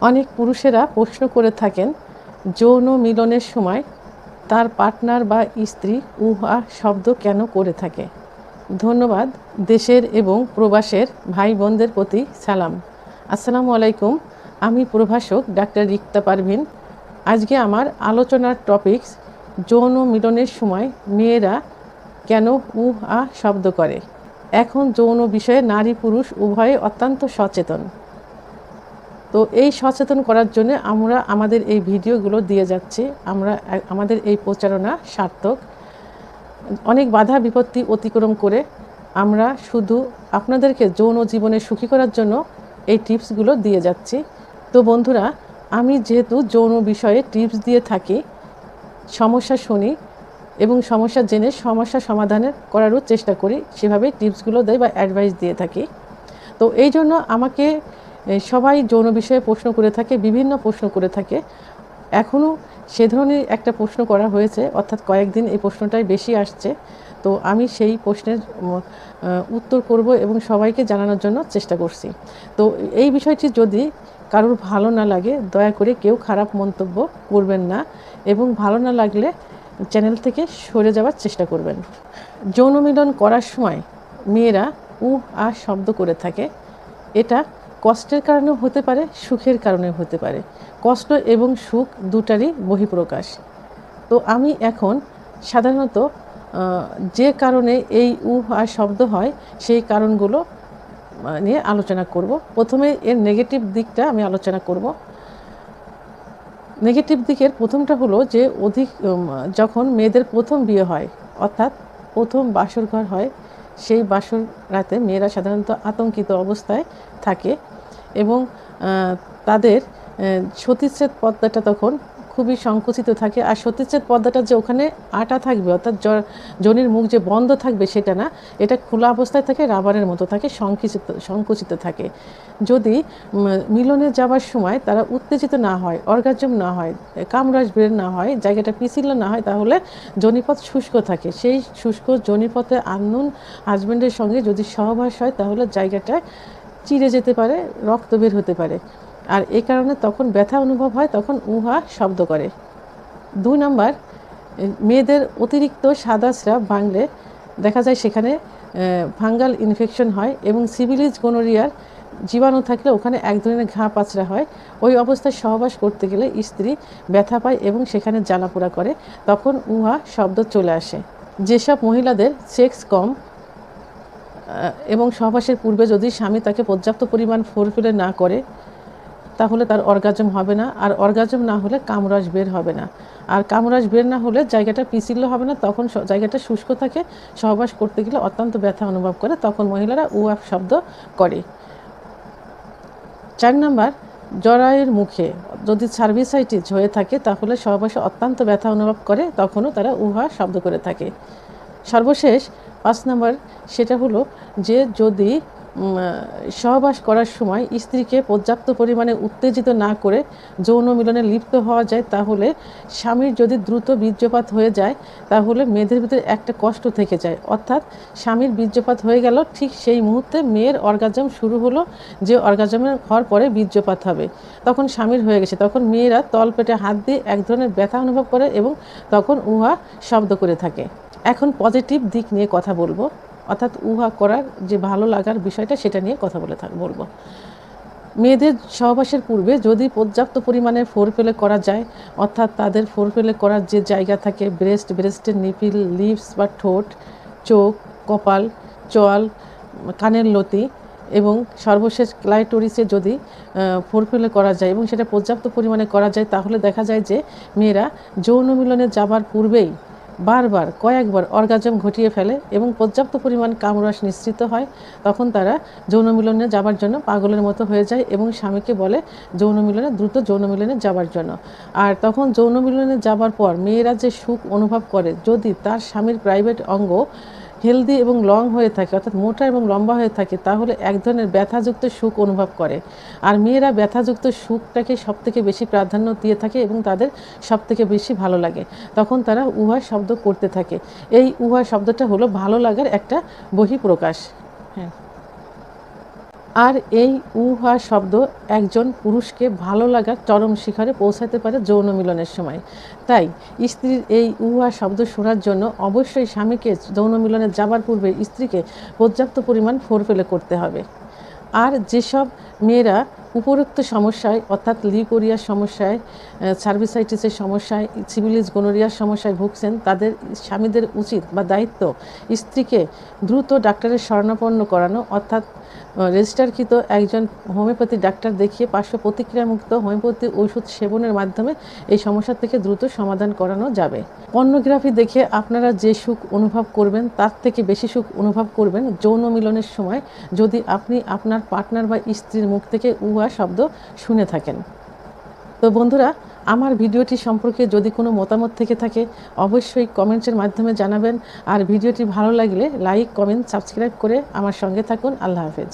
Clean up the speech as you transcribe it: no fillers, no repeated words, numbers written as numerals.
অনেক পুরুষেরা প্রশ্ন করে থাকেন যৌন মিলনের সময় তার পার্টনার বা স্ত্রী উহা শব্দ কেন করে থাকে। ধন্যবাদ। দেশের এবং প্রবাসের ভাই বোনদের প্রতি সালাম। আসসালামু আলাইকুম। আমি প্রভাষক ডাক্তার রিক্তা পারভিন। আজকে আমার আলোচনার টপিকস যৌন মিলনের সময় মেয়েরা কেন উহা শব্দ করে। এখন যৌন বিষয়ে নারী পুরুষ উভয়ে অত্যন্ত সচেতন। তো এই সচেতন করার জন্য আমরা আমাদের এই ভিডিওগুলো দিয়ে যাচ্ছি। আমাদের এই প্রচারণা সার্থক। অনেক বাধা বিপত্তি অতিক্রম করে আমরা শুধু আপনাদেরকে যৌন জীবনে সুখী করার জন্য এই টিপসগুলো দিয়ে যাচ্ছি। তো বন্ধুরা, আমি যেহেতু যৌন বিষয়ে টিপস দিয়ে থাকি, সমস্যা শুনি এবং সমস্যা জেনে সমস্যা সমাধানের করারও চেষ্টা করি, সেভাবেই টিপসগুলো দেয় বা অ্যাডভাইস দিয়ে থাকি। তো এই জন্য আমাকে সবাই যৌন বিষয়ে প্রশ্ন করে থাকে, বিভিন্ন প্রশ্ন করে থাকে। এখনও সে ধরনের একটা প্রশ্ন করা হয়েছে, অর্থাৎ কয়েকদিন এই প্রশ্নটাই বেশি আসছে। তো আমি সেই প্রশ্নের উত্তর করব এবং সবাইকে জানানোর জন্য চেষ্টা করছি। তো এই বিষয়টি যদি কারোর ভালো না লাগে, দয়া করে কেউ খারাপ মন্তব্য করবেন না এবং ভালো না লাগলে চ্যানেল থেকে সরে যাওয়ার চেষ্টা করবেন। যৌন মিলন করার সময় মেয়েরা আ শব্দ করে থাকে। এটা কষ্টের কারণেও হতে পারে, সুখের কারণেও হতে পারে। কষ্ট এবং সুখ দুটারই বহিঃপ্রকাশ। তো আমি এখন সাধারণত যে কারণে এই আ শব্দ হয় সেই কারণগুলো নিয়ে আলোচনা করব। প্রথমে এর নেগেটিভ দিকটা আমি আলোচনা করব। নেগেটিভ দিকের প্রথমটা হলো যে যখন মেয়েদের প্রথম বিয়ে হয়, অর্থাৎ প্রথম বাসর ঘর হয়, সেই বাসর রাতে মেয়েরা সাধারণত আতঙ্কিত অবস্থায় থাকে এবং তাদের সতীচ্ছেদ পর্দাটা তখন খুবই সংকুচিত থাকে। আর সতীচ্ছেদ পর্দাটা যে ওখানে আটা থাকবে, অর্থাৎ যোনির মুখ যে বন্ধ থাকবে সেটা না, এটা খোলা অবস্থায় থাকে, রাবারের মতো থাকে, সংকুচিত থাকে। যদি মিলনে যাবার সময় তারা উত্তেজিত না হয়, অর্গাজম না হয়, কামরাস বের না হয়, জায়গাটা পিছিল না হয়, তাহলে যোনিপথ শুষ্ক থাকে। সেই শুষ্ক যোনিপথে আননোন হাজব্যান্ডের সঙ্গে যদি সহবাস হয় তাহলে জায়গাটায় চিড়ে যেতে পারে, রক্ত বের হতে পারে। আর এই কারণে তখন ব্যথা অনুভব হয়, তখন উহা শব্দ করে। 2 নাম্বার, মেয়েদের অতিরিক্ত সাদা স্রাব ভাঙলে দেখা যায় সেখানে ফাঙ্গাল ইনফেকশন হয় এবং সিভিলিস গোনোরিয়ার জীবাণু থাকলে ওখানে এক ধরনের ঘা পাচড়া হয়। ওই অবস্থায় সহবাস করতে গেলে স্ত্রী ব্যথা পায় এবং সেখানে জ্বালাপোড়া করে, তখন উহা শব্দ চলে আসে। যেসব মহিলাদের সেক্স কম এবং সহবাসের পূর্বে যদি স্বামী তাকে পর্যাপ্ত পরিমাণ ফোরফিলে না করে তাহলে তার অর্গাজম হবে না, আর অর্গাজম না হলে কামরাস বের হবে না, আর কামরাস বের না হলে জায়গাটা পিছিল্য হবে না, তখন জায়গাটা শুষ্ক থাকে, সহবাস করতে গেলে অত্যন্ত ব্যথা অনুভব করে, তখন মহিলারা উহা শব্দ করে। 4 নাম্বার, জরায়ুর মুখে যদি সার্ভিসাইটিস হয়ে থাকে তাহলে সহবাসে অত্যন্ত ব্যথা অনুভব করে, তখনও তারা উহা শব্দ করে থাকে। সর্বশেষ 5 নাম্বার, সেটা হলো যে যদি সহবাস করার সময় স্ত্রীকে পর্যাপ্ত পরিমাণে উত্তেজিত না করে যৌন মিলনে লিপ্ত হওয়া যায়, তাহলে স্বামীর যদি দ্রুত বীর্যপাত হয়ে যায় তাহলে মেয়েদের ভিতরে একটা কষ্ট থেকে যায়, অর্থাৎ স্বামীর বীর্যপাত হয়ে গেল, ঠিক সেই মুহূর্তে মেয়ের অর্গাজম শুরু হলো, যে অর্গাজমের হওয়ার পরে বীর্যপাত হবে, তখন স্বামীর হয়ে গেছে, তখন মেয়েরা তলপেটে হাত দিয়ে এক ধরনের ব্যথা অনুভব করে এবং তখন উহা শব্দ করে থাকে। এখন পজিটিভ দিক নিয়ে কথা বলবো, অর্থাৎ উহা করার যে ভালো লাগার বিষয়টা সেটা নিয়ে কথা বলবো। মেয়েদের সহবাসের পূর্বে যদি পর্যাপ্ত পরিমাণে ফোরপ্লে করা যায়, অর্থাৎ তাদের ফোরপ্লে করার যে জায়গা থাকে ব্রেস্টের নিপিল, লিপস বা ঠোঁট, চোখ, কপাল, চোয়াল, কানের লতি এবং সর্বশেষ ক্লাইটোরিসে যদি ফোরপ্লে করা যায় এবং সেটা পর্যাপ্ত পরিমাণে করা যায়, তাহলে দেখা যায় যে মেয়েরা যৌন মিলনে যাবার পূর্বেই বারবার কয়েকবার অর্গাজম ঘটিয়ে ফেলে এবং পর্যাপ্ত পরিমাণ কামরস নিঃসৃত হয়, তখন তারা যৌন মিলনে যাবার জন্য পাগলের মতো হয়ে যায় এবং স্বামীকে বলে দ্রুত যৌন মিলনে যাবার জন্য। আর তখন যৌন মিলনে যাবার পর মেয়েরা যে সুখ অনুভব করে, যদি তার স্বামীর প্রাইভেট অঙ্গ হেলদি এবং লং হয়ে থাকে, অর্থাৎ মোটা এবং লম্বা হয়ে থাকে, তাহলে এক ধরনের ব্যথাযুক্ত সুখ অনুভব করে। আর মেয়েরা ব্যথাযুক্ত সুখটাকে সবথেকে বেশি প্রাধান্য দিয়ে থাকে এবং তাদের সবথেকে বেশি ভালো লাগে, তখন তারা উহা শব্দ করতে থাকে। এই উহা শব্দটা হলো ভালো লাগার একটা বহিঃপ্রকাশ। হ্যাঁ, আর এই উহা শব্দ একজন পুরুষকে ভালো লাগার চরম শিখরে পৌঁছাতে পারে যৌন মিলনের সময়। তাই স্ত্রীর এই উহা শব্দ শোনার জন্য অবশ্যই স্বামীকে যৌন মিলনে যাবার পূর্বে স্ত্রীকে পর্যাপ্ত পরিমাণ ফোরপ্লে করতে হবে। আর যেসব মেয়েরা উপরোক্ত সমস্যায় অর্থাৎ লিউকোরিয়ার সমস্যায়, সার্ভিসাইটিসের সমস্যায়, সিফিলিস গোনোরিয়ার সমস্যায় ভুগছেন, তাদের স্বামীদের উচিত বা দায়িত্ব স্ত্রীকে দ্রুত ডাক্তারের শরণাপন্ন করানো, অর্থাৎ রেজিস্টারকৃত একজন হোমিওপ্যাথি ডাক্তার দেখিয়ে পার্শ্ব প্রতিক্রিয়ামুক্ত হোমিওপ্যাথি ওষুধ সেবনের মাধ্যমে এই সমস্যা থেকে দ্রুত সমাধান করানো যাবে। পর্নোগ্রাফি দেখে আপনারা যে সুখ অনুভব করবেন তার থেকে বেশি সুখ অনুভব করবেন যৌন মিলনের সময় যদি আপনি আপনার পার্টনার বা স্ত্রীর মুখ থেকে উহা শব্দ শুনে থাকেন। তো বন্ধুরা, আমার ভিডিওটি সম্পর্কে যদি কোনো মতামত থেকে থাকে অবশ্যই কমেন্টসের মাধ্যমে জানাবেন। আর ভিডিওটি ভালো লাগলে লাইক, কমেন্ট, সাবস্ক্রাইব করে আমার সঙ্গে থাকুন। আল্লাহ হাফেজ।